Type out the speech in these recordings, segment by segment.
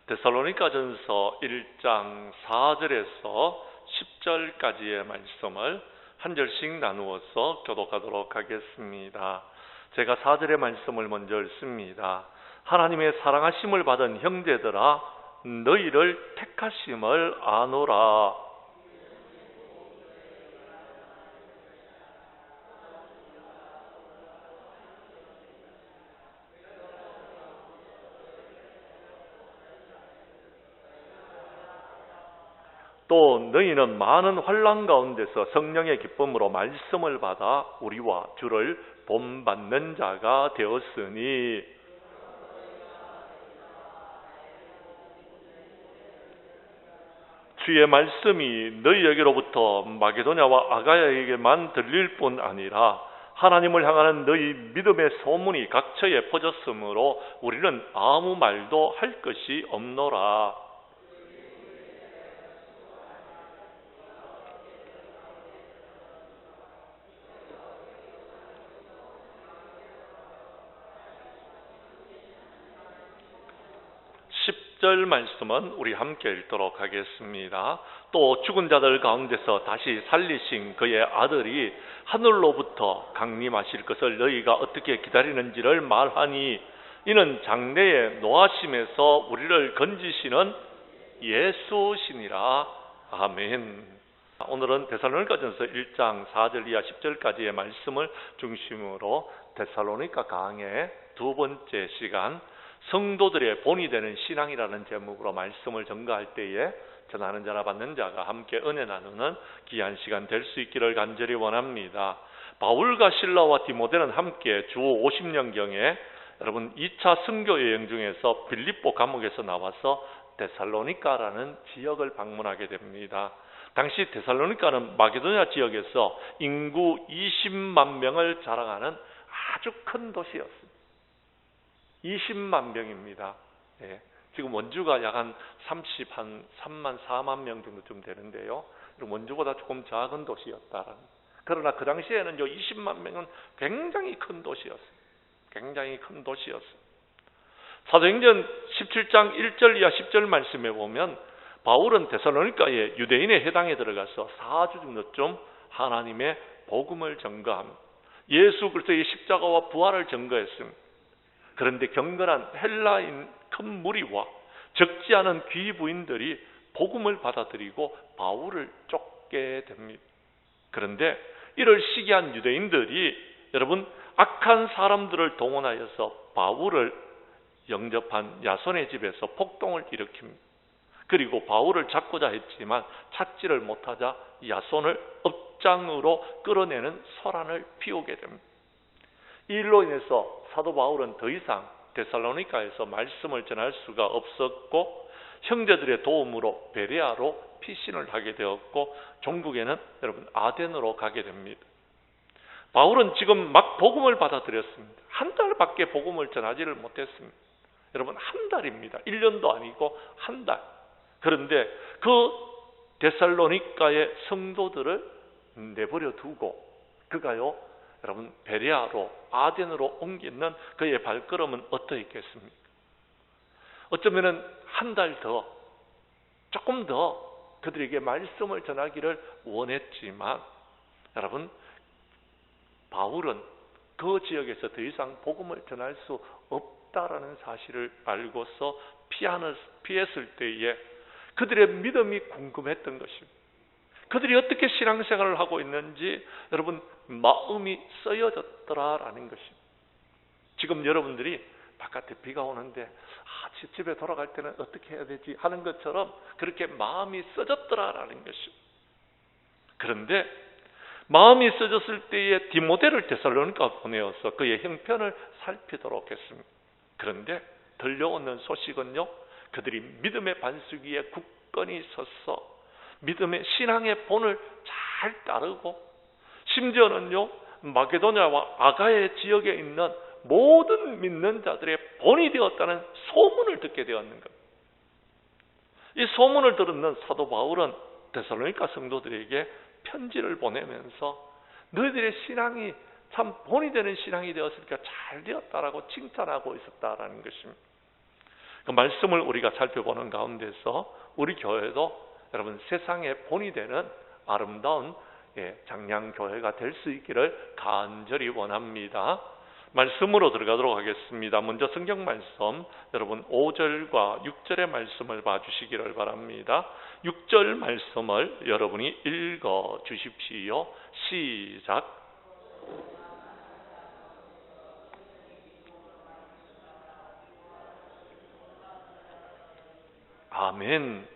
데살로니가전서 1장 4절에서 10절까지의 말씀을 한 절씩 나누어서 교독하도록 하겠습니다. 제가 4절의 말씀을 먼저 읽습니다. 하나님의 사랑하심을 받은 형제들아, 너희를 택하심을 아노라. 또 너희는 많은 환난 가운데서 성령의 기쁨으로 말씀을 받아 우리와 주를 본받는 자가 되었으니, 주의 말씀이 너희에게로부터 마게도냐와 아가야에게만 들릴 뿐 아니라 하나님을 향하는 너희 믿음의 소문이 각처에 퍼졌으므로 우리는 아무 말도 할 것이 없노라. 10절 말씀은 우리 함께 읽도록 하겠습니다. 또 죽은 자들 가운데서 다시 살리신 그의 아들이 하늘로부터 강림하실 것을 너희가 어떻게 기다리는지를 말하니, 이는 장래의 노하심에서 우리를 건지시는 예수시니라. 아멘. 오늘은 데살로니가전서 1장 4절 이하 10절까지의 말씀을 중심으로 데살로니가 강의 두 번째 시간, 성도들의 본이 되는 신앙이라는 제목으로 말씀을 전가할 때에 전하는 자나 받는 자가 함께 은혜 나누는 귀한 시간 될 수 있기를 간절히 원합니다. 바울과 실라와 디모데는 함께 주 50년경에 여러분 2차 선교 여행 중에서 빌립보 감옥에서 나와서 데살로니가라는 지역을 방문하게 됩니다. 당시 데살로니가는 마게도냐 지역에서 인구 20만 명을 자랑하는 아주 큰 도시였습니다. 20만 명입니다. 예, 지금 원주가 약 한 3만 4만 명 정도쯤 되는데요. 원주보다 조금 작은 도시였다. 그러나 그 당시에는 20만 명은 굉장히 큰 도시였어요. 굉장히 큰 도시였어요. 사도행전 17장 1절 이하 10절 말씀에 보면 바울은 데살로니가의 유대인의 회당에 들어가서 4주 정도쯤 하나님의 복음을 전거합니다. 예수 그리스도의 십자가와 부활을 전거했습니다. 그런데 경건한 헬라인 큰 무리와 적지 않은 귀부인들이 복음을 받아들이고 바울을 쫓게 됩니다. 그런데 이를 시기한 유대인들이 여러분 악한 사람들을 동원하여서 바울을 영접한 야손의 집에서 폭동을 일으킵니다. 그리고 바울을 잡고자 했지만 찾지를 못하자 야손을 업장으로 끌어내는 소란을 피우게 됩니다. 이 일로 인해서 사도 바울은 더 이상 데살로니가에서 말씀을 전할 수가 없었고, 형제들의 도움으로 베레아로 피신을 하게 되었고, 종국에는 여러분 아덴으로 가게 됩니다. 바울은 지금 막 복음을 받아들였습니다. 한 달밖에 복음을 전하지를 못했습니다. 여러분 한 달입니다. 1년도 아니고 한 달. 그런데 그 데살로니가의 성도들을 내버려 두고 그가요 여러분 베레아로 아덴으로 옮기는 그의 발걸음은 어떠했겠습니까? 어쩌면은 한 달 더, 조금 더 그들에게 말씀을 전하기를 원했지만 여러분 바울은 그 지역에서 더 이상 복음을 전할 수 없다라는 사실을 알고서 피했을 때에 그들의 믿음이 궁금했던 것입니다. 그들이 어떻게 신앙생활을 하고 있는지 여러분 마음이 쓰여졌더라라는 것입니다. 지금 여러분들이 바깥에 비가 오는데 집에 돌아갈 때는 어떻게 해야 되지 하는 것처럼 그렇게 마음이 써졌더라라는 것입니다. 그런데 마음이 써졌을 때에 디모데를 데살로니가 보내어서 그의 형편을 살피도록 했습니다. 그런데 들려오는 소식은요, 그들이 믿음의 반석 위에 굳건히 섰어 믿음의 신앙의 본을 잘 따르고 심지어는요 마게도냐와 아가야 지역에 있는 모든 믿는 자들의 본이 되었다는 소문을 듣게 되었는 겁니다. 이 소문을 들은 사도 바울은 데살로니가 성도들에게 편지를 보내면서 너희들의 신앙이 참 본이 되는 신앙이 되었으니까 잘 되었다라고 칭찬하고 있었다라는 것입니다. 그 말씀을 우리가 살펴보는 가운데서 우리 교회도 여러분 세상의 본이 되는 아름다운 장량교회가 될 수 있기를 간절히 원합니다. 말씀으로 들어가도록 하겠습니다. 먼저 성경 말씀 여러분 5절과 6절의 말씀을 봐주시기를 바랍니다. 6절 말씀을 여러분이 읽어 주십시오. 시작. 아멘.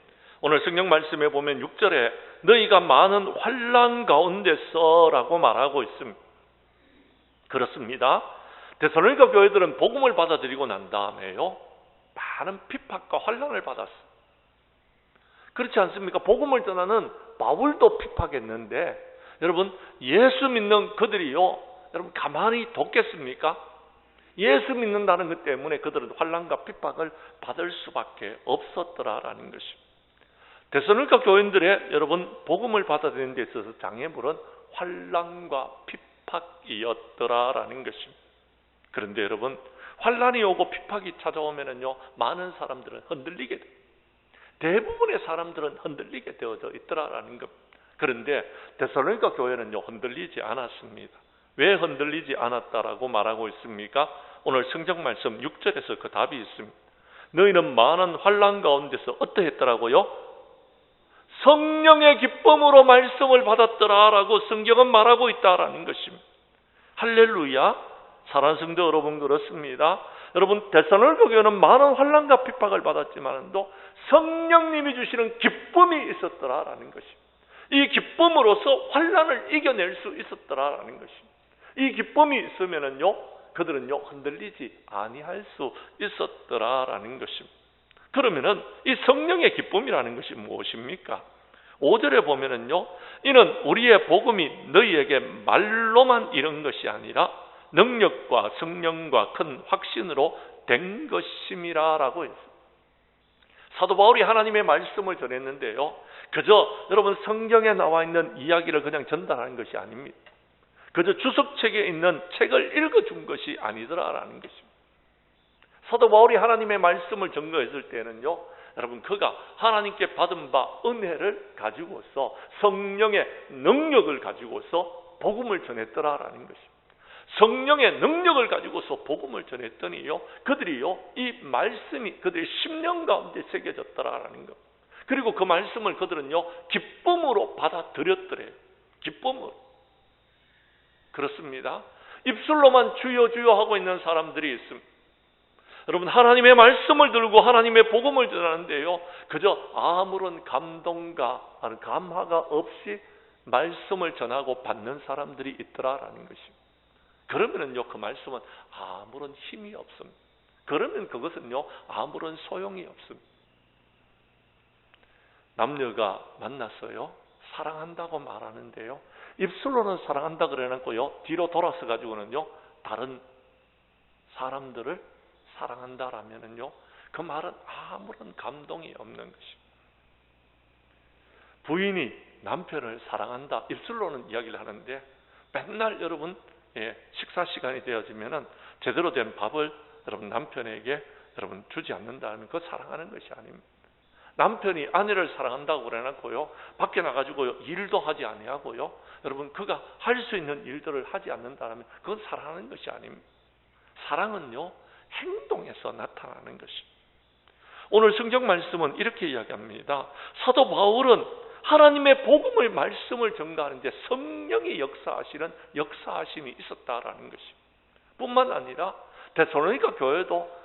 오늘 성경 말씀에 보면 6절에 너희가 많은 환난 가운데서 라고 말하고 있습니다. 그렇습니다. 데살로니가 교회들은 복음을 받아들이고 난 다음에요 많은 핍박과 환난을 받았어요. 그렇지 않습니까? 복음을 전하는 바울도 핍박했는데 여러분 예수 믿는 그들이요 여러분 가만히 뒀겠습니까? 예수 믿는다는 것 때문에 그들은 환난과 핍박을 받을 수밖에 없었더라라는 것입니다. 데살로니가 교인들의 여러분 복음을 받아들이는 데 있어서 장애물은 환난과 핍박이었더라라는 것입니다. 그런데 여러분 환난이 오고 핍박이 찾아오면은요 많은 사람들은 흔들리게 돼요. 대부분의 사람들은 흔들리게 되어져 있더라라는 것. 그런데 데살로니가 교회는요 흔들리지 않았습니다. 왜 흔들리지 않았다라고 말하고 있습니까? 오늘 성경 말씀 6절에서 그 답이 있습니다. 너희는 많은 환난 가운데서 어떠했더라고요? 성령의 기쁨으로 말씀을 받았더라라고 성경은 말하고 있다라는 것입니다. 할렐루야. 사랑하는 성도 여러분 그렇습니다. 여러분 데살로니가 교회는 많은 환난과 핍박을 받았지만도 성령님이 주시는 기쁨이 있었더라라는 것입니다. 이 기쁨으로서 환난을 이겨낼 수 있었더라라는 것입니다. 이 기쁨이 있으면은요 그들은요 흔들리지 아니할 수 있었더라라는 것입니다. 그러면은 이 성령의 기쁨이라는 것이 무엇입니까? 5절에 보면은요 이는 우리의 복음이 너희에게 말로만 이른 것이 아니라 능력과 성령과 큰 확신으로 된 것임이라라고 했습니다. 사도 바울이 하나님의 말씀을 전했는데요 그저 여러분 성경에 나와 있는 이야기를 그냥 전달하는 것이 아닙니다. 그저 주석책에 있는 책을 읽어준 것이 아니더라라는 것입니다. 사도 바울이 하나님의 말씀을 증거했을 때는요 여러분 그가 하나님께 받은 바 은혜를 가지고서 성령의 능력을 가지고서 복음을 전했더라라는 것입니다. 성령의 능력을 가지고서 복음을 전했더니요 그들이요 이 말씀이 그들의 심령 가운데 새겨졌더라라는 것. 그리고 그 말씀을 그들은요 기쁨으로 받아들였더래요. 기쁨으로. 그렇습니다. 입술로만 주여 주여 하고 있는 사람들이 있습니다. 여러분 하나님의 말씀을 들고 하나님의 복음을 전하는데요 그저 아무런 감동과 감화가 없이 말씀을 전하고 받는 사람들이 있더라라는 것입니다. 그러면은요 그 말씀은 아무런 힘이 없습니다. 그러면 그것은요 아무런 소용이 없습니다. 남녀가 만났어요. 사랑한다고 말하는데요 입술로는 사랑한다 그래놓고요 뒤로 돌아서 가지고는요 다른 사람들을 사랑한다라면은요 그 말은 아무런 감동이 없는 것입니다. 부인이 남편을 사랑한다 입술로는 이야기를 하는데 맨날 여러분 식사 시간이 되어지면은 제대로 된 밥을 여러분 남편에게 여러분 주지 않는다면 그거 사랑하는 것이 아닙니다. 남편이 아내를 사랑한다고 그래놓고요 밖에 나가지고요 일도 하지 아니하고요 여러분 그가 할 수 있는 일들을 하지 않는다면 그건 사랑하는 것이 아닙니다. 사랑은요 행동에서 나타나는 것입니다. 오늘 성경 말씀은 이렇게 이야기합니다. 사도 바울은 하나님의 복음을 말씀을 전가하는데 성령이 역사하심이 있었다라는 것입니다. 뿐만 아니라 데살로니가 교회도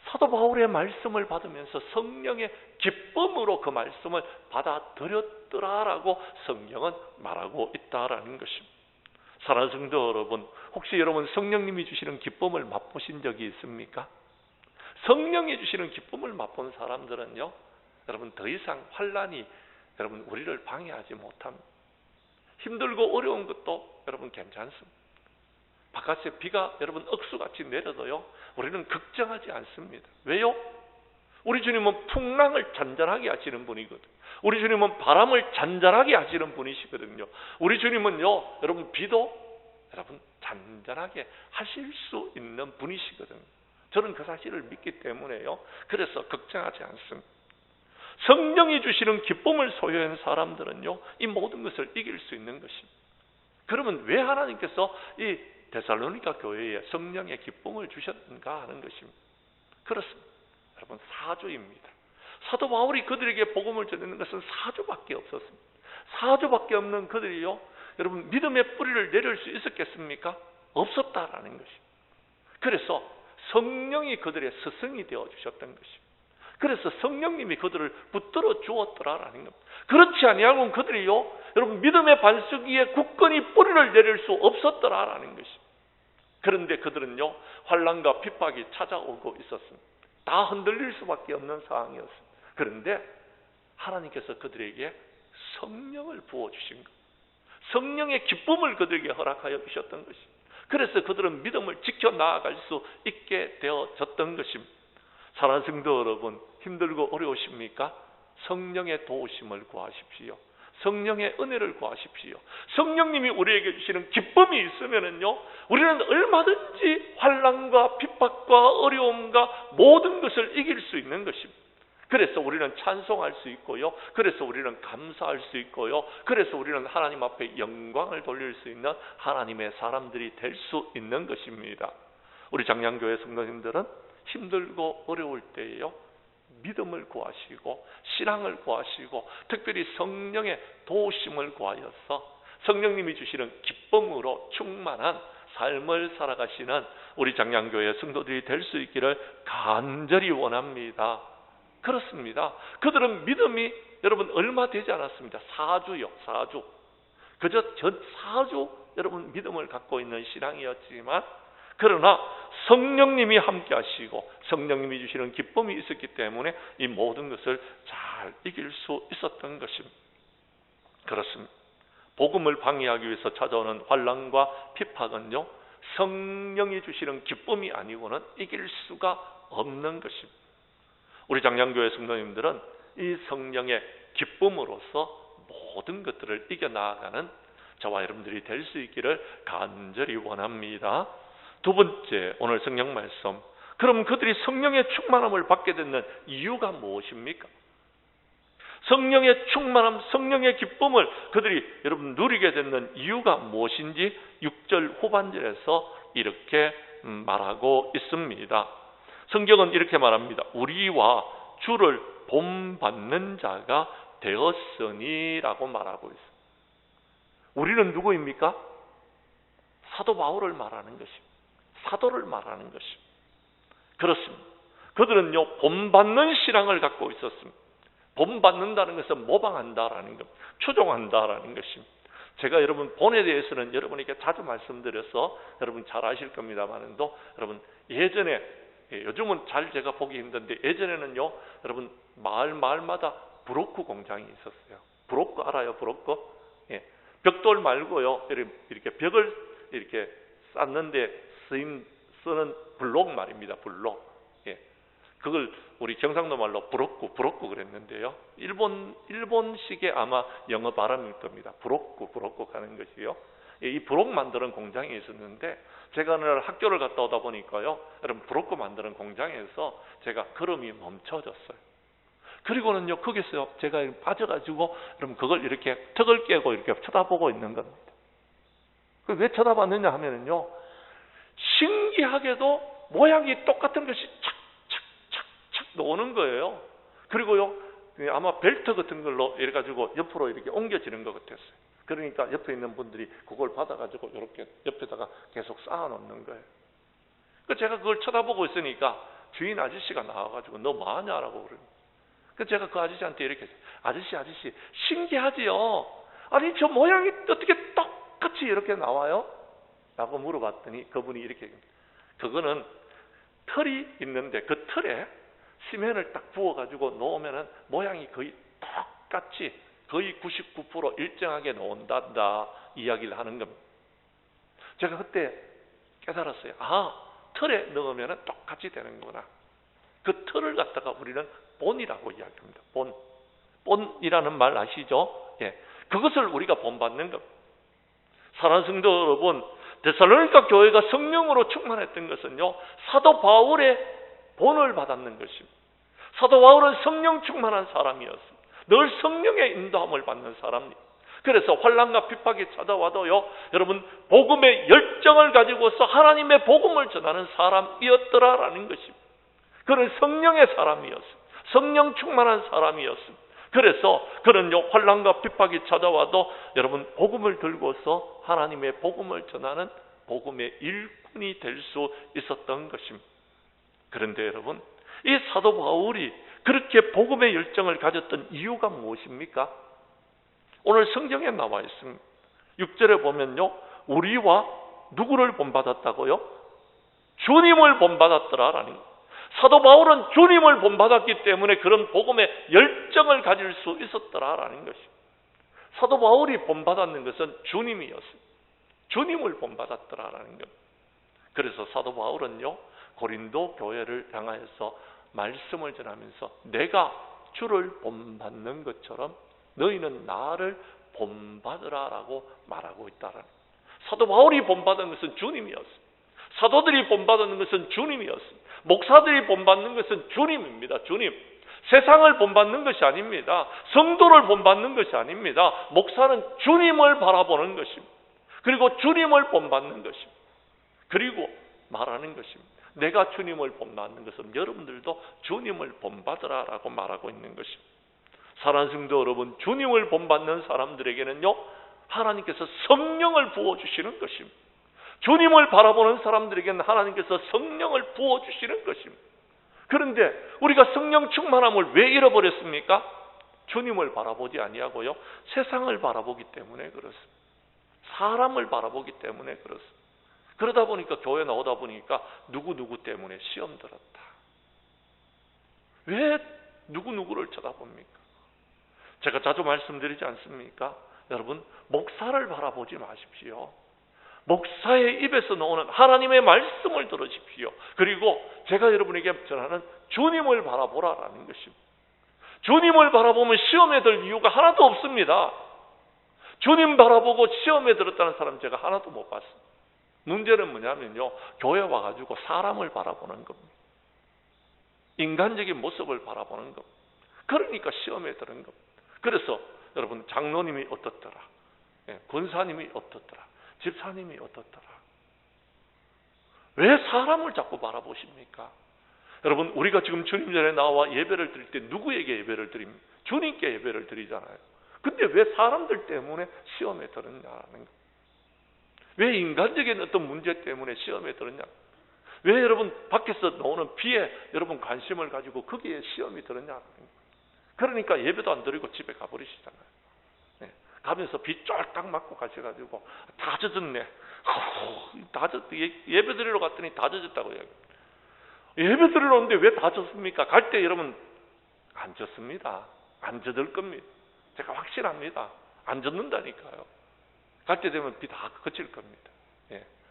사도 바울의 말씀을 받으면서 성령의 기쁨으로 그 말씀을 받아들였더라라고 성경은 말하고 있다라는 것입니다. 사랑하는 성도 여러분, 혹시 여러분 성령님이 주시는 기쁨을 맛보신 적이 있습니까? 성령이 주시는 기쁨을 맛본 사람들은요 여러분 더 이상 환난이 여러분 우리를 방해하지 못합니다. 힘들고 어려운 것도 여러분 괜찮습니다. 바깥에 비가 여러분 억수같이 내려도요 우리는 걱정하지 않습니다. 왜요? 우리 주님은 풍랑을 잔잔하게 하시는 분이거든요. 우리 주님은 바람을 잔잔하게 하시는 분이시거든요. 우리 주님은요 여러분 비도 여러분 잔잔하게 하실 수 있는 분이시거든요. 저는 그 사실을 믿기 때문에요. 그래서 걱정하지 않습니다. 성령이 주시는 기쁨을 소유한 사람들은요, 이 모든 것을 이길 수 있는 것입니다. 그러면 왜 하나님께서 이 데살로니가 교회에 성령의 기쁨을 주셨는가 하는 것입니다. 그렇습니다. 여러분, 사주입니다. 사도 바울이 그들에게 복음을 전하는 것은 사주밖에 없었습니다. 사주밖에 없는 그들이요, 여러분, 믿음의 뿌리를 내릴 수 있었겠습니까? 없었다라는 것입니다. 그래서 성령이 그들의 스승이 되어 주셨던 것입니다. 그래서 성령님이 그들을 붙들어 주었더라라는 겁니다. 그렇지 아니하면 그들이요, 여러분, 믿음의 반석 위에 굳건히 뿌리를 내릴 수 없었더라라는 것입니다. 그런데 그들은요, 환난과 핍박이 찾아오고 있었습니다. 다 흔들릴 수밖에 없는 상황이었습니다. 그런데 하나님께서 그들에게 성령을 부어주신 것, 성령의 기쁨을 그들에게 허락하여 주셨던 것입니다. 그래서 그들은 믿음을 지켜나아갈 수 있게 되어졌던 것입니다. 사랑하는 성도 여러분, 힘들고 어려우십니까? 성령의 도우심을 구하십시오. 성령의 은혜를 구하십시오. 성령님이 우리에게 주시는 기쁨이 있으면은요, 우리는 얼마든지 환난과 핍박과 어려움과 모든 것을 이길 수 있는 것입니다. 그래서 우리는 찬송할 수 있고요, 그래서 우리는 감사할 수 있고요, 그래서 우리는 하나님 앞에 영광을 돌릴 수 있는 하나님의 사람들이 될 수 있는 것입니다. 우리 장량교회 성도님들은 힘들고 어려울 때에요, 믿음을 구하시고 신앙을 구하시고 특별히 성령의 도우심을 구하여서 성령님이 주시는 기쁨으로 충만한 삶을 살아가시는 우리 장량교회 성도들이 될 수 있기를 간절히 원합니다. 그렇습니다. 그들은 믿음이 여러분 얼마 되지 않았습니다. 4주요, 4주. 그저 전 4주 여러분 믿음을 갖고 있는 신앙이었지만, 그러나 성령님이 함께 하시고 성령님이 주시는 기쁨이 있었기 때문에 이 모든 것을 잘 이길 수 있었던 것입니다. 그렇습니다. 복음을 방해하기 위해서 찾아오는 환난과 핍박은요, 성령이 주시는 기쁨이 아니고는 이길 수가 없는 것입니다. 우리 장량교회 성도님들은 이 성령의 기쁨으로써 모든 것들을 이겨나가는 저와 여러분들이 될 수 있기를 간절히 원합니다. 두 번째, 오늘 성령 말씀. 그럼 그들이 성령의 충만함을 받게 되는 이유가 무엇입니까? 성령의 충만함, 성령의 기쁨을 그들이 여러분 누리게 되는 이유가 무엇인지 6절 후반절에서 이렇게 말하고 있습니다. 성경은 이렇게 말합니다. 우리와 주를 본받는 자가 되었으니라고 말하고 있습니다. 우리는 누구입니까? 사도 바울을 말하는 것입니다. 사도를 말하는 것입니다. 그렇습니다. 그들은요, 본받는 신앙을 갖고 있었습니다. 본받는다는 것은 모방한다라는 것, 추종한다라는 것입니다. 제가 여러분 본에 대해서는 여러분에게 자주 말씀드려서 여러분 잘 아실 겁니다만도, 여러분 예전에, 요즘은 잘 제가 보기 힘든데 예전에는요, 여러분 마을마다 브로크 공장이 있었어요. 브로크 알아요? 브로크? 예. 벽돌 말고요, 이렇게 벽을 이렇게 쌓는데 쓰는 블록 말입니다. 블록. 예. 그걸 우리 경상도 말로 브로크 그랬는데요. 일본식의 아마 영어 발음일 겁니다. 브로크 하는 것이요. 이 브록 만드는 공장이 있었는데, 제가 어느 날 학교를 갔다 오다 보니까요, 여러분 브로크 만드는 공장에서 제가 걸음이 멈춰졌어요. 그리고는요, 거기서 제가 빠져가지고 여러분 그걸 이렇게 턱을 깨고 이렇게 쳐다보고 있는 겁니다. 왜 쳐다봤느냐 하면은요, 신기하게도 모양이 똑같은 것이 착착착착 나오는 거예요. 그리고요, 아마 벨트 같은 걸로 이래가지고 옆으로 이렇게 옮겨지는 것 같았어요. 그러니까 옆에 있는 분들이 그걸 받아가지고 이렇게 옆에다가 계속 쌓아놓는 거예요. 제가 그걸 쳐다보고 있으니까 주인 아저씨가 나와가지고 너 뭐하냐라고 그래요. 제가 그 아저씨한테 이렇게 했어요. 아저씨 신기하지요? 아니 저 모양이 어떻게 똑같이 이렇게 나와요? 라고 물어봤더니 그분이 이렇게, 그거는 털이 있는데 그 털에 시멘을 딱 부어가지고 놓으면은 모양이 거의 똑같이 거의 99% 일정하게 나온다 이야기를 하는 겁니다. 제가 그때 깨달았어요. 털에 넣으면은 똑같이 되는구나. 그 털을 갖다가 우리는 본이라고 이야기합니다. 본이라는 말 아시죠? 예. 그것을 우리가 본받는 겁니다. 사랑하는 성도 여러분, 데살로니가 교회가 성령으로 충만했던 것은요, 사도 바울의 본을 받았는 것입니다. 사도 바울은 성령 충만한 사람이었습니다. 늘 성령의 인도함을 받는 사람입니다. 그래서 환난과 핍박이 찾아와도요, 여러분 복음의 열정을 가지고서 하나님의 복음을 전하는 사람이었더라라는 것입니다. 그는 성령의 사람이었습니다. 성령 충만한 사람이었습니다. 그래서 그는요, 환난과 핍박이 찾아와도 여러분 복음을 들고서 하나님의 복음을 전하는 복음의 일꾼이 될 수 있었던 것입니다. 그런데 여러분, 이 사도 바울이 그렇게 복음의 열정을 가졌던 이유가 무엇입니까? 오늘 성경에 나와 있습니다. 6절에 보면요, 우리와 누구를 본받았다고요? 주님을 본받았더라라는 거예요. 사도 바울은 주님을 본받았기 때문에 그런 복음의 열정을 가질 수 있었더라라는 것입니다. 사도 바울이 본받았는 것은 주님이었습니다. 주님을 본받았더라라는 것. 그래서 사도 바울은요, 고린도 교회를 향하여서 말씀을 전하면서 내가 주를 본받는 것처럼 너희는 나를 본받으라라고 말하고 있다라는 거예요. 사도 바울이 본받은 것은 주님이었습니다. 사도들이 본받는 것은 주님이었습니다. 목사들이 본받는 것은 주님입니다. 주님. 세상을 본받는 것이 아닙니다. 성도를 본받는 것이 아닙니다. 목사는 주님을 바라보는 것입니다. 그리고 주님을 본받는 것입니다. 그리고 말하는 것입니다. 내가 주님을 본받는 것은 여러분들도 주님을 본받으라라고 말하고 있는 것입니다. 사랑하는 성도 여러분, 주님을 본받는 사람들에게는요, 하나님께서 성령을 부어주시는 것입니다. 주님을 바라보는 사람들에게는 하나님께서 성령을 부어주시는 것입니다. 그런데 우리가 성령 충만함을 왜 잃어버렸습니까? 주님을 바라보지 아니하고요, 세상을 바라보기 때문에 그렇습니다. 사람을 바라보기 때문에 그렇습니다. 그러다 보니까 교회 나오다 보니까 누구누구 때문에 시험 들었다. 왜 누구누구를 쳐다봅니까? 제가 자주 말씀드리지 않습니까? 여러분, 목사를 바라보지 마십시오. 목사의 입에서 나오는 하나님의 말씀을 들으십시오. 그리고 제가 여러분에게 전하는 주님을 바라보라라는 것입니다. 주님을 바라보면 시험에 들 이유가 하나도 없습니다. 주님 바라보고 시험에 들었다는 사람 제가 하나도 못 봤습니다. 문제는 뭐냐면요, 교회 와가지고 사람을 바라보는 겁니다. 인간적인 모습을 바라보는 겁니다. 그러니까 시험에 드는 겁니다. 그래서 여러분, 장로님이 어떻더라, 권사님이 어떻더라, 집사님이 어떻더라. 왜 사람을 자꾸 바라보십니까? 여러분, 우리가 지금 주님 전에 나와 예배를 드릴 때 누구에게 예배를 드립니까? 주님께 예배를 드리잖아요. 근데 왜 사람들 때문에 시험에 들었냐는 거예요. 왜 인간적인 어떤 문제 때문에 시험에 들었냐? 왜 여러분 밖에서 나오는 비에 여러분 관심을 가지고 거기에 시험이 들었냐는 거예요. 그러니까 예배도 안 드리고 집에 가버리시잖아요. 가면서 비 쫄딱 맞고 가셔가지고 다 젖었네. 예배 드리러 갔더니 다 젖었다고요. 예배 드리러 오는데 왜 다 젖습니까? 갈 때 여러분 안 젖습니다. 안 젖을 겁니다. 제가 확실합니다. 안 젖는다니까요. 갈 때 되면 비 다 그칠 겁니다.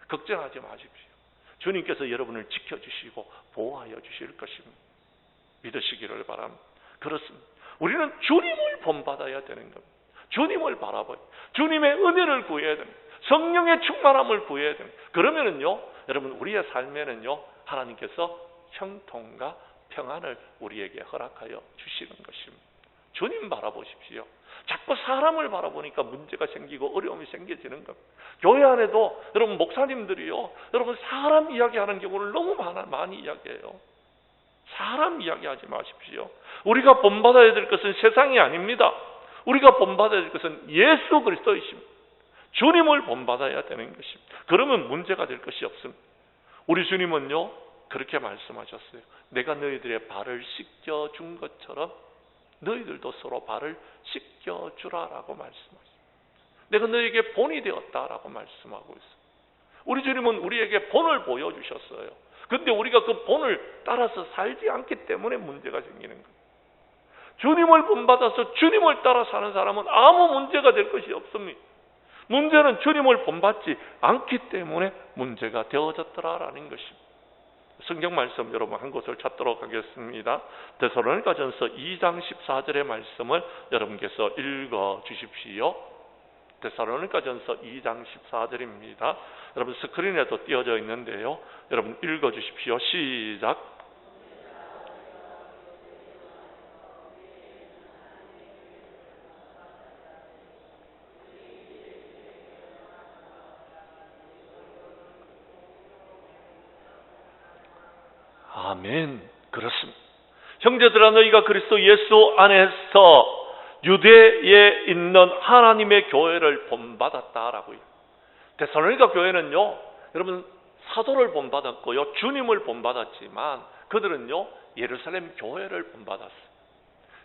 걱정하지 마십시오. 주님께서 여러분을 지켜주시고 보호하여 주실 것입니다. 믿으시기를 바랍니다. 그렇습니다. 우리는 주님을 본받아야 되는 겁니다. 주님을 바라봐요. 주님의 은혜를 구해야 됩니다. 성령의 충만함을 구해야 됩니다. 그러면은요, 여러분, 우리의 삶에는요, 하나님께서 형통과 평안을 우리에게 허락하여 주시는 것입니다. 주님 바라보십시오. 자꾸 사람을 바라보니까 문제가 생기고 어려움이 생겨지는 겁니다. 교회 안에도 여러분 목사님들이요, 여러분 사람 이야기하는 경우를 너무 많이 이야기해요. 사람 이야기하지 마십시오. 우리가 본받아야 될 것은 세상이 아닙니다. 우리가 본받아야 될 것은 예수 그리스도이십니다. 주님을 본받아야 되는 것입니다. 그러면 문제가 될 것이 없습니다. 우리 주님은요, 그렇게 말씀하셨어요. 내가 너희들의 발을 씻겨준 것처럼 너희들도 서로 발을 씻겨주라라고 말씀하셨어요. 내가 너희에게 본이 되었다라고 말씀하고 있어요. 우리 주님은 우리에게 본을 보여주셨어요. 그런데 우리가 그 본을 따라서 살지 않기 때문에 문제가 생기는 거예요. 주님을 본받아서 주님을 따라 사는 사람은 아무 문제가 될 것이 없습니다. 문제는 주님을 본받지 않기 때문에 문제가 되어졌더라라는 것입니다. 성경 말씀 여러분 한 곳을 찾도록 하겠습니다. 데살로니가전서 2장 14절의 말씀을 여러분께서 읽어 주십시오. 데살로니가전서 2장 14절입니다. 여러분 스크린에도 띄어져 있는데요. 여러분 읽어주십시오. 시작. 아멘. 그렇습니다. 형제들아, 너희가 그리스도 예수 안에서 유대에 있는 하나님의 교회를 본받았다라고요. 데살로니가 교회는요, 여러분 사도를 본받았고요, 주님을 본받았지만 그들은요 예루살렘 교회를 본받았어요.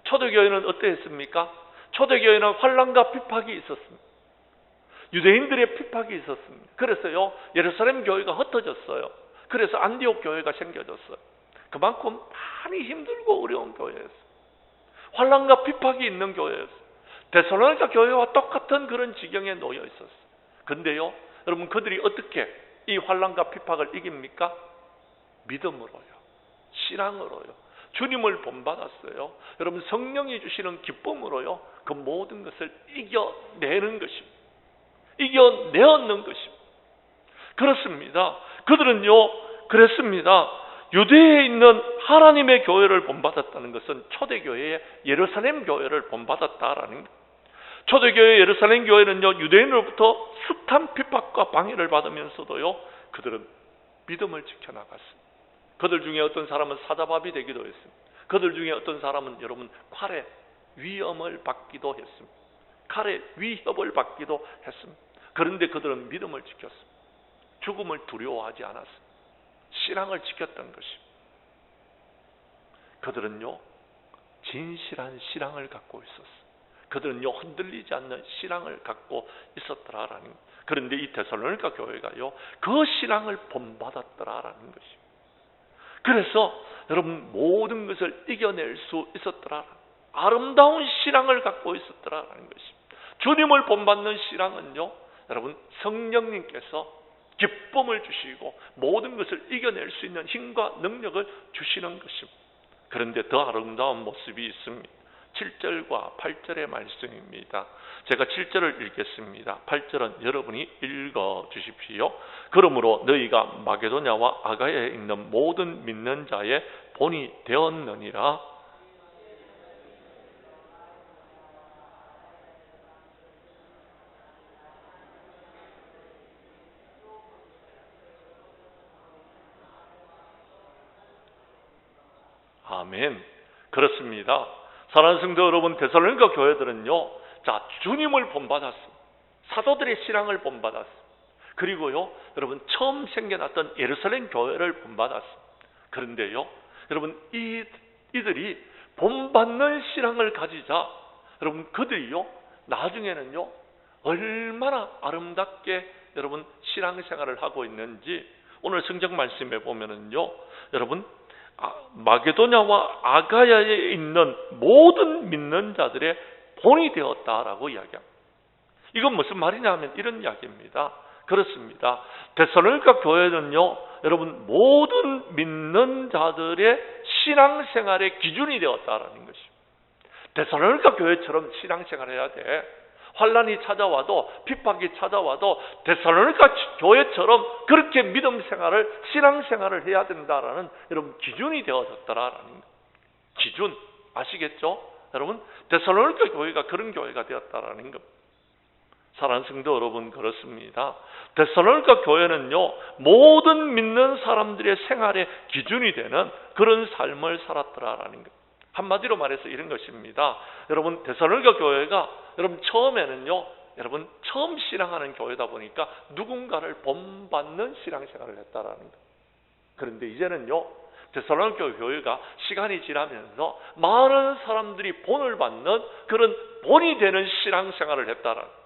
초대교회는 어땠습니까? 초대교회는 환난과 핍박이 있었습니다. 유대인들의 핍박이 있었습니다. 그래서요 예루살렘 교회가 흩어졌어요. 그래서 안디옥 교회가 생겨졌어요. 그만큼 많이 힘들고 어려운 교회였어요. 환난과 핍박이 있는 교회였어요. 데살로니가 교회와 똑같은 그런 지경에 놓여 있었어요. 근데요 여러분 그들이 어떻게 이 환난과 핍박을 이깁니까? 믿음으로요, 신앙으로요, 주님을 본받았어요. 여러분 성령이 주시는 기쁨으로요 그 모든 것을 이겨내는 것입니다. 이겨내었는 것입니다. 그렇습니다. 그들은요 그랬습니다. 유대에 있는 하나님의 교회를 본받았다는 것은 초대교회의 예루살렘 교회를 본받았다라는 것. 초대교회 예루살렘 교회는요 유대인으로부터 숱한 핍박과 방해를 받으면서도요 그들은 믿음을 지켜나갔습니다. 그들 중에 어떤 사람은 사자밥이 되기도 했습니다. 그들 중에 어떤 사람은 여러분 칼의 위험을 받기도 했습니다. 칼의 위협을 받기도 했습니다. 그런데 그들은 믿음을 지켰습니다. 죽음을 두려워하지 않았습니다. 신앙을 지켰던 것입니다. 그들은요 진실한 신앙을 갖고 있었어요. 그들은요 흔들리지 않는 신앙을 갖고 있었더라라는 것. 그런데 이 데살로니가 교회가요 그 신앙을 본받았더라라는 것입니다. 그래서 여러분 모든 것을 이겨낼 수 있었더라. 아름다운 신앙을 갖고 있었더라라는 것입니다. 주님을 본받는 신앙은요 여러분 성령님께서 기쁨을 주시고 모든 것을 이겨낼 수 있는 힘과 능력을 주시는 것입니다. 그런데 더 아름다운 모습이 있습니다. 7절과 8절의 말씀입니다. 제가 7절을 읽겠습니다. 8절은 여러분이 읽어 주십시오. 그러므로 너희가 마게도냐와 아가야에 있는 모든 믿는 자의 본이 되었느니라. 아멘. 그렇습니다. 사랑하는 성도 여러분, 데살로니가 교회들은요, 자, 주님을 본받았습니다. 사도들의 신앙을 본받았습니다. 그리고요, 여러분, 처음 생겨났던 예루살렘 교회를 본받았습니다. 그런데요, 여러분, 이들이 본받는 신앙을 가지자, 여러분, 그들이요, 나중에는요, 얼마나 아름답게 여러분, 신앙생활을 하고 있는지, 오늘 성경 말씀에 보면은요, 여러분, 마게도냐와 아가야에 있는 모든 믿는 자들의 본이 되었다라고 이야기합니다. 이건 무슨 말이냐 하면 이런 이야기입니다. 그렇습니다. 데살로니가 교회는요, 여러분 모든 믿는 자들의 신앙생활의 기준이 되었다라는 것입니다. 데살로니가 교회처럼 신앙생활을 해야 돼. 환난이 찾아와도 핍박이 찾아와도 데살로니가 교회처럼 그렇게 믿음 생활을 신앙생활을 해야 된다라는 여러분 기준이 되어졌더라라는 것. 기준 아시겠죠? 여러분 데살로니가 교회가 그런 교회가 되었다라는 것. 사랑하는 성도 여러분 그렇습니다. 데살로니가 교회는요 모든 믿는 사람들의 생활의 기준이 되는 그런 삶을 살았더라라는 것. 한마디로 말해서 이런 것입니다. 여러분 데살로니가 교회가 여러분 처음에는요, 여러분 처음 신앙하는 교회다 보니까 누군가를 본받는 신앙생활을 했다라는 것. 그런데 이제는요, 데살로니가 교회가 시간이 지나면서 많은 사람들이 본을 받는 그런 본이 되는 신앙생활을 했다라는 것.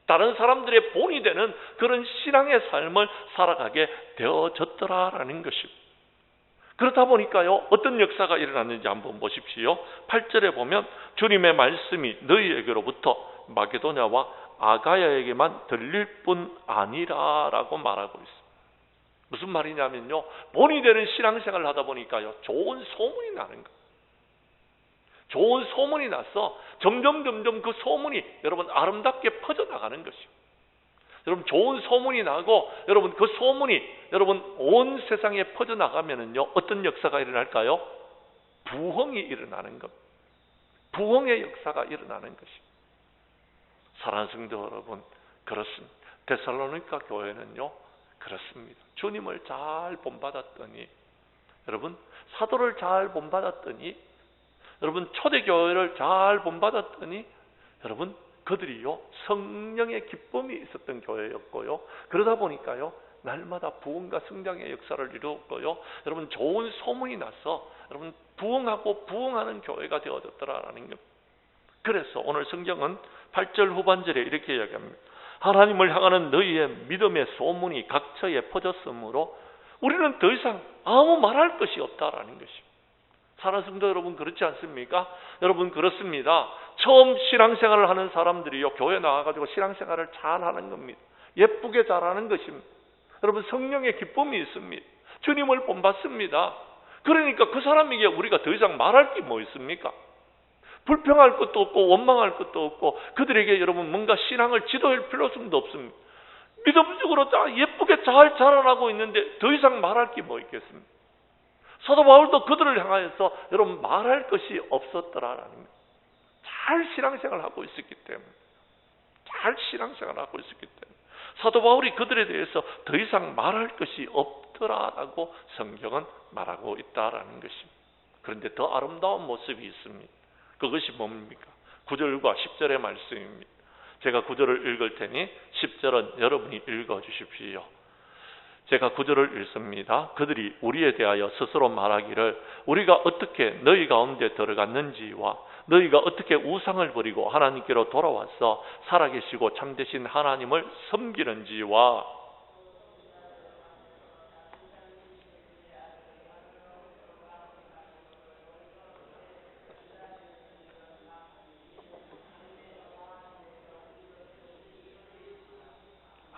다른 사람들의 본이 되는 그런 신앙의 삶을 살아가게 되어졌더라라는 것입니다. 그렇다 보니까요 어떤 역사가 일어났는지 한번 보십시오. 8절에 보면 주님의 말씀이 너희에게로부터 마게도냐와 아가야에게만 들릴 뿐 아니라라고 말하고 있습니다. 무슨 말이냐면요 본이 되는 신앙생활을 하다 보니까요 좋은 소문이 나는 것. 좋은 소문이 나서 점점 그 소문이 여러분 아름답게 퍼져나가는 것이요. 여러분 좋은 소문이 나고 여러분 그 소문이 여러분 온 세상에 퍼져나가면은요 어떤 역사가 일어날까요? 부흥이 일어나는 것. 부흥의 역사가 일어나는 것이요. 사랑하는 성도 여러분, 그렇습니다. 데살로니가 교회는요 그렇습니다. 주님을 잘 본받았더니 여러분 사도를 잘 본받았더니 여러분 초대교회를 잘 본받았더니 여러분 그들이요 성령의 기쁨이 있었던 교회였고요. 그러다 보니까요 날마다 부흥과 성장의 역사를 이루었고요. 여러분 좋은 소문이 나서 여러분 부흥하고 부흥하는 교회가 되어졌더라라는 것. 그래서 오늘 성경은 8절 후반절에 이렇게 이야기합니다. 하나님을 향하는 너희의 믿음의 소문이 각처에 퍼졌으므로 우리는 더 이상 아무 말할 것이 없다라는 것입니다. 사랑하는 성도 여러분 그렇지 않습니까? 여러분 그렇습니다. 처음 신앙생활을 하는 사람들이요 교회 나와가지고 신앙생활을 잘하는 겁니다. 예쁘게 잘하는 것입니다. 여러분 성령의 기쁨이 있습니다. 주님을 본받습니다. 그러니까 그 사람에게 우리가 더 이상 말할 게 뭐 있습니까? 불평할 것도 없고 원망할 것도 없고 그들에게 여러분 뭔가 신앙을 지도할 필요성도 없습니다. 믿음적으로 다 예쁘게 잘 자라나고 있는데 더 이상 말할 게 뭐 있겠습니까? 사도 바울도 그들을 향하여서 여러분 말할 것이 없었더라라는 거예요. 잘 신앙생활을 하고 있었기 때문에 사도 바울이 그들에 대해서 더 이상 말할 것이 없더라라고 성경은 말하고 있다라는 것입니다. 그런데 더 아름다운 모습이 있습니다. 그것이 뭡니까? 9절과 10절의 말씀입니다. 제가 9절을 읽을 테니 10절은 여러분이 읽어주십시오. 제가 9절을 읽습니다. 그들이 우리에 대하여 스스로 말하기를 우리가 어떻게 너희 가운데 들어갔는지와 너희가 어떻게 우상을 버리고 하나님께로 돌아와서 살아계시고 참되신 하나님을 섬기는지와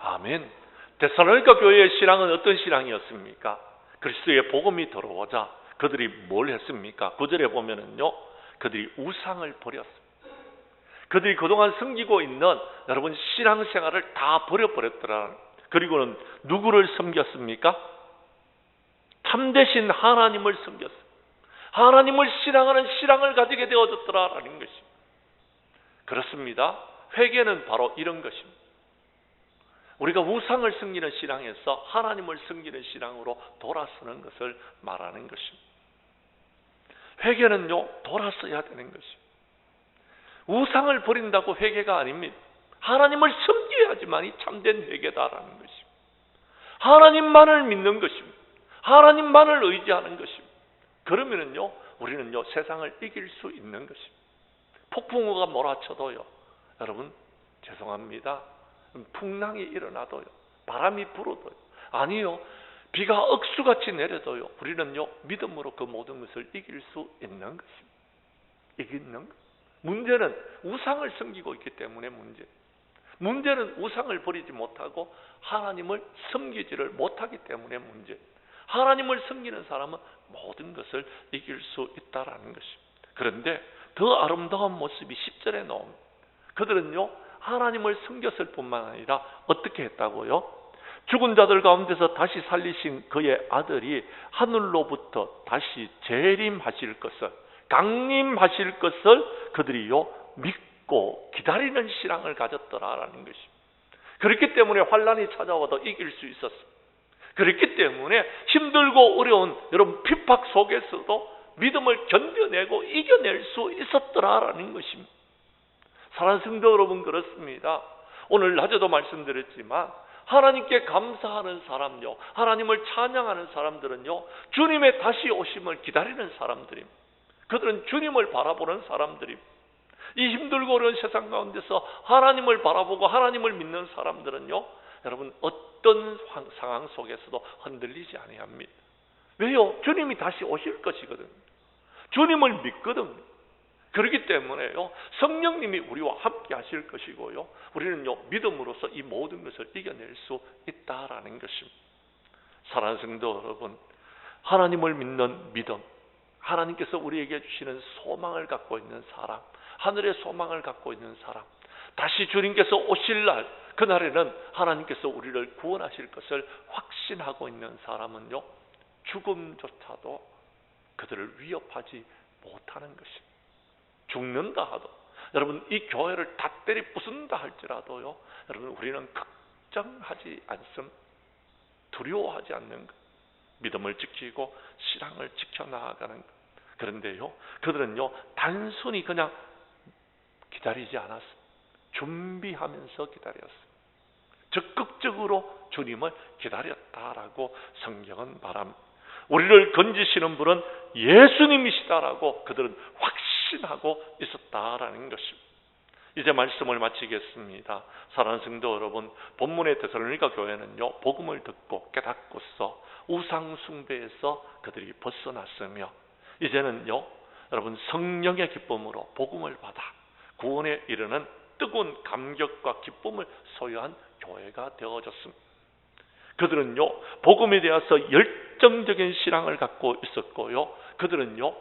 아멘. 데살로니가 교회의 신앙은 어떤 신앙이었습니까? 그리스도의 복음이 들어오자 그들이 뭘 했습니까? 9절에 보면은요, 그들이 우상을 버렸습니다. 그들이 그동안 섬기고 있는 여러분 신앙생활을 다 버려버렸더라. 그리고는 누구를 섬겼습니까? 참되신 하나님을 섬겼습니다. 하나님을 신앙하는 신앙을 가지게 되어졌더라라는 것입니다. 그렇습니다. 회개는 바로 이런 것입니다. 우리가 우상을 섬기는 신앙에서 하나님을 섬기는 신앙으로 돌아서는 것을 말하는 것입니다. 회개는요, 돌아서야 되는 것입니다. 우상을 버린다고 회개가 아닙니다. 하나님을 섬겨야지만이 참된 회개다라는 것입니다. 하나님만을 믿는 것입니다. 하나님만을 의지하는 것입니다. 그러면은요, 우리는요, 세상을 이길 수 있는 것입니다. 폭풍우가 몰아쳐도요, 여러분, 죄송합니다. 풍랑이 일어나도요, 바람이 불어도요, 아니요, 비가 억수같이 내려도요, 우리는요, 믿음으로 그 모든 것을 이길 수 있는 것입니다. 이기는 것. 문제는 우상을 섬기고 있기 때문에 문제는 우상을 버리지 못하고 하나님을 섬기지를 못하기 때문에 문제. 하나님을 섬기는 사람은 모든 것을 이길 수 있다라는 것입니다. 그런데 더 아름다운 모습이 10절에 나옵니다. 그들은요, 하나님을 섬겼을 뿐만 아니라 어떻게 했다고요? 죽은 자들 가운데서 다시 살리신 그의 아들이 하늘로부터 다시 재림하실 것을, 강림하실 것을 그들이요 믿고 기다리는 신앙을 가졌더라라는 것입니다. 그렇기 때문에 환난이 찾아와도 이길 수 있었습니다. 그렇기 때문에 힘들고 어려운 여러분 핍박 속에서도 믿음을 견뎌내고 이겨낼 수 있었더라라는 것입니다. 사랑하는 성도 여러분, 그렇습니다. 오늘 낮에도 말씀드렸지만 하나님께 감사하는 사람요, 하나님을 찬양하는 사람들은요, 주님의 다시 오심을 기다리는 사람들입니다. 그들은 주님을 바라보는 사람들입니다. 이 힘들고 어려운 세상 가운데서 하나님을 바라보고 하나님을 믿는 사람들은요, 여러분 어떤 상황 속에서도 흔들리지 아니합니다. 왜요? 주님이 다시 오실 것이거든요. 주님을 믿거든요. 그렇기 때문에요, 성령님이 우리와 함께 하실 것이고요, 우리는요, 믿음으로써 이 모든 것을 이겨낼 수 있다라는 것입니다. 사랑하는 성도 여러분, 하나님을 믿는 믿음, 하나님께서 우리에게 주시는 소망을 갖고 있는 사람, 하늘의 소망을 갖고 있는 사람, 다시 주님께서 오실 날, 그날에는 하나님께서 우리를 구원하실 것을 확신하고 있는 사람은요, 죽음조차도 그들을 위협하지 못하는 것입니다. 죽는다 하도, 여러분 이 교회를 다 때리 부순다 할지라도요, 여러분 우리는 걱정하지 않음, 두려워하지 않는 것, 믿음을 지키고 신앙을 지켜나가는 것. 그런데요, 그들은요 단순히 그냥 기다리지 않았어요. 준비하면서 기다렸어요. 적극적으로 주님을 기다렸다라고 성경은 말합니다. 우리를 건지시는 분은 예수님이시다라고 그들은 확신하고 있었다라는 것입니다. 이제 말씀을 마치겠습니다. 사랑하는 성도 여러분, 본문의 데살로니가 교회는요, 복음을 듣고 깨닫고서 우상 숭배에서 그들이 벗어났으며, 이제는요, 여러분 성령의 기쁨으로 복음을 받아 구원에 이르는 뜨거운 감격과 기쁨을 소유한 교회가 되어졌습니다. 그들은요, 복음에 대해서 열정적인 신앙을 갖고 있었고요, 그들은요,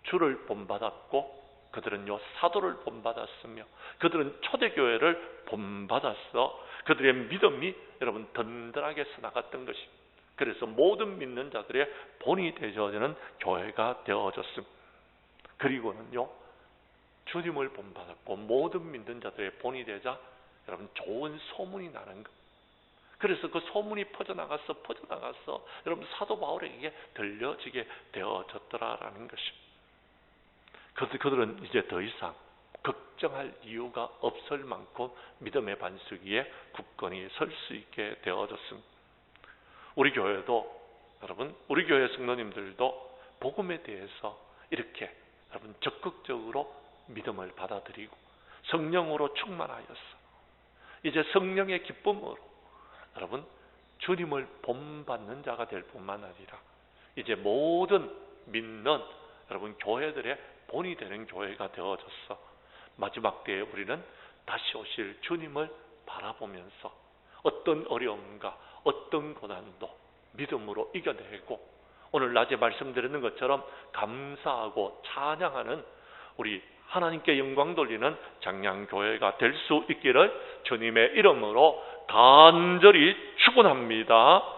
주를 본받았고, 그들은요, 사도를 본받았으며, 그들은 초대교회를 본받았어 그들의 믿음이 여러분 든든하게 서나갔던 것입니다. 그래서 모든 믿는 자들의 본이 되어지는 교회가 되어졌습니다. 그리고는요, 주님을 본받았고 모든 믿는 자들의 본이 되자 여러분 좋은 소문이 나는 것. 그래서 그 소문이 퍼져나가서 여러분 사도 바울에게 들려지게 되어졌더라라는 것입니다. 그들은 이제 더 이상 걱정할 이유가 없을 만큼 믿음의 반석 위에 굳건히 설 수 있게 되어졌습니다. 우리 교회도 여러분, 우리 교회 성도님들도 복음에 대해서 이렇게 여러분 적극적으로 믿음을 받아들이고 성령으로 충만하였어. 이제 성령의 기쁨으로 여러분 주님을 본받는 자가 될 뿐만 아니라 이제 모든 믿는 여러분 교회들의 본이 되는 교회가 되어졌어. 마지막 때에 우리는 다시 오실 주님을 바라보면서 어떤 어려움과 어떤 고난도 믿음으로 이겨내고 오늘 낮에 말씀드리는 것처럼 감사하고 찬양하는 우리 하나님께 영광 돌리는 장량교회가 될 수 있기를 주님의 이름으로 간절히 축원합니다.